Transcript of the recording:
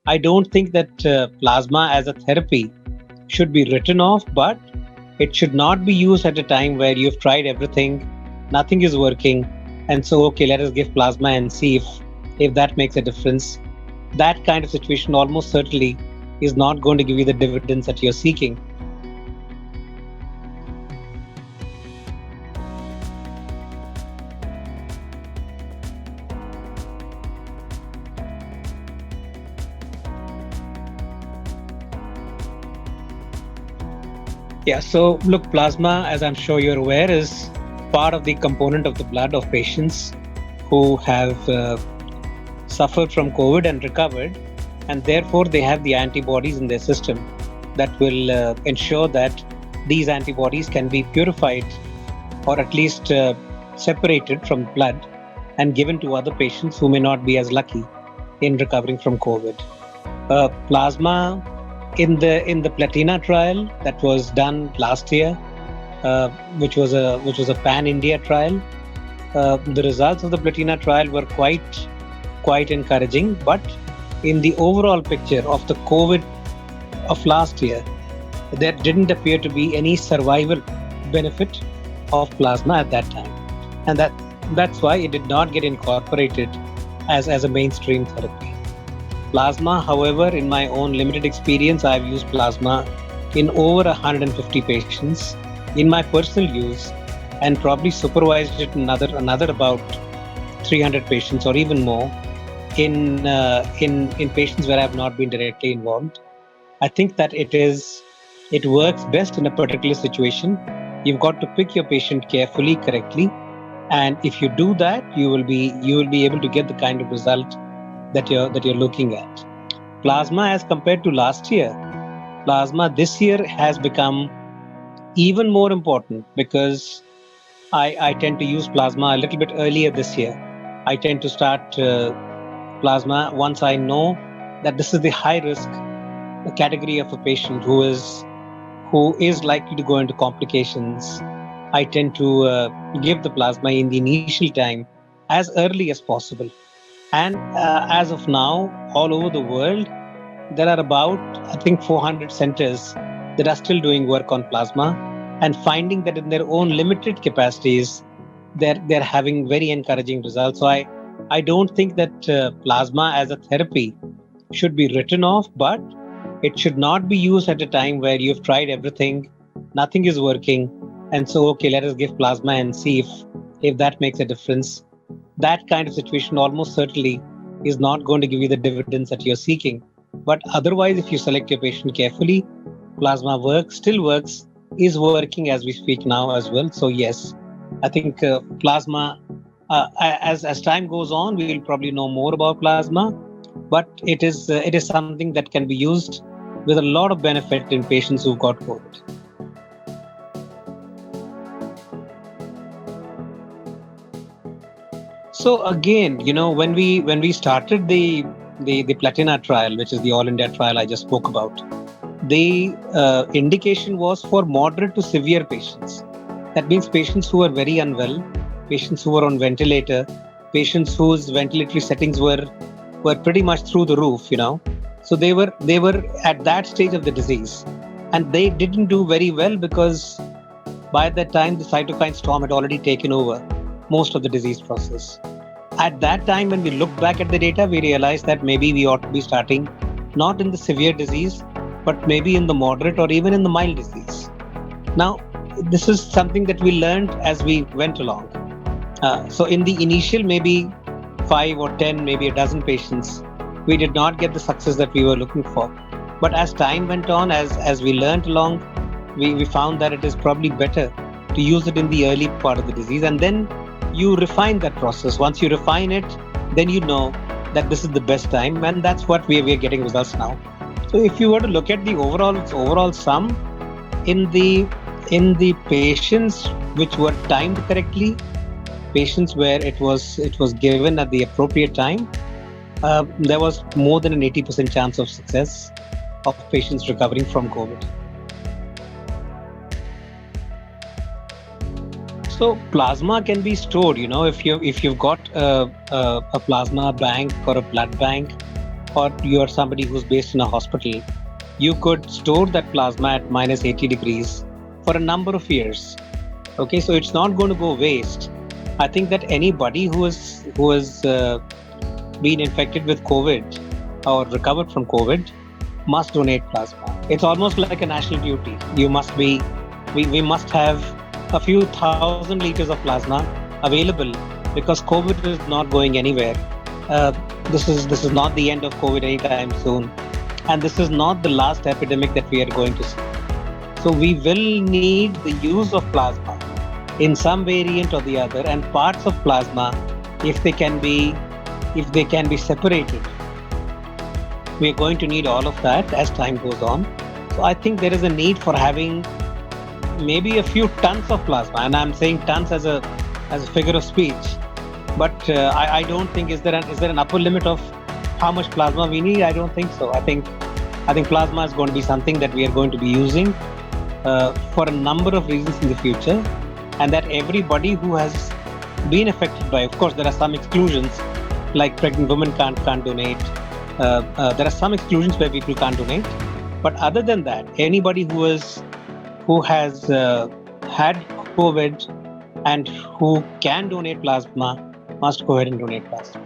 I don't think that plasma as a therapy should be written off, but it should not be used at a time where you've tried everything, nothing is working, and so okay, let us give plasma and see if that makes a difference. That kind of situation almost certainly is not going to give you the dividends that you're seeking. Yeah, so look, plasma, as I'm sure you're aware, is part of the component of the blood of patients who have suffered from COVID and recovered, and therefore they have the antibodies in their system that will ensure that these antibodies can be purified or at least separated from blood and given to other patients who may not be as lucky in recovering from COVID. Plasma in the Platina trial that was done last year, which was a pan-India trial. The results of the Platina trial were quite encouraging, but in the overall picture of the COVID of last year, there didn't appear to be any survival benefit of plasma at that time, and that's why it did not get incorporated as a mainstream therapy. Plasma, however, in my own limited experience, I've used plasma in over 150 patients in my personal use, and probably supervised it in another about 300 patients or even more in patients where I've not been directly involved. I think that it works best in a particular situation. You've got to pick your patient carefully, correctly, and if you do that, you will be able to get the kind of result that you're looking at. Plasma, as compared to last year, plasma this year has become even more important because I tend to use plasma a little bit earlier this year. I tend to start plasma once I know that this is the high risk category of a patient who is likely to go into complications. I tend to give the plasma in the initial time as early as possible. And as of now, all over the world, there are about, I think, 400 centers that are still doing work on plasma and finding that in their own limited capacities, they're having very encouraging results. So I don't think that plasma as a therapy should be written off, but it should not be used at a time where you've tried everything, nothing is working, and so okay, let us give plasma and see if that makes a difference. That kind of situation almost certainly is not going to give you the dividends that you're seeking. But otherwise, if you select your patient carefully, plasma still works, is working as we speak now as well. So yes, I think plasma, as time goes on, we will probably know more about plasma, but it is something that can be used with a lot of benefit in patients who've got COVID. So again, when we started the Platina trial, which is the All India trial I just spoke about, the indication was for moderate to severe patients. That means patients who are very unwell, patients who were on ventilator, patients whose ventilatory settings were pretty much through the roof. So they were at that stage of the disease, and they didn't do very well because by that time the cytokine storm had already taken over most of the disease process. At that time, when we looked back at the data, we realized that maybe we ought to be starting not in the severe disease, but maybe in the moderate or even in the mild disease. Now, this is something that we learned as we went along. So in the initial maybe 5 or 10, maybe a dozen patients, we did not get the success that we were looking for. But as time went on, as we learned along, we found that it is probably better to use it in the early part of the disease, and then you refine that process. Once you refine it, then you know that this is the best time, and that's what we are getting results now. So if you were to look at the overall sum in the patients which were timed correctly, patients where it was given at the appropriate time, there was more than an 80% chance of success of patients recovering from COVID. So plasma can be stored. If you've got a plasma bank or a blood bank, or you're somebody who's based in a hospital, you could store that plasma at minus 80 degrees for a number of years. Okay, so it's not going to go waste. I think that anybody who has been infected with COVID or recovered from COVID must donate plasma. It's almost like a national duty. We must have a few thousand liters of plasma available because COVID is not going anywhere. Uh, this is not the end of COVID anytime soon, and this is not the last epidemic that we are going to see. So we will need the use of plasma in some variant or the other, and parts of plasma, if they can be separated, we are going to need all of that as time goes on. So I think there is a need for having maybe a few tons of plasma, and I'm saying tons as a figure of speech. But I don't think is there an upper limit of how much plasma we need? I don't think so. I think plasma is going to be something that we are going to be using for a number of reasons in the future, and that everybody who has been affected by, of course, there are some exclusions, like pregnant women can't donate. There are some exclusions where people can't donate, but other than that, anybody who has had COVID and who can donate plasma must go ahead and donate plasma.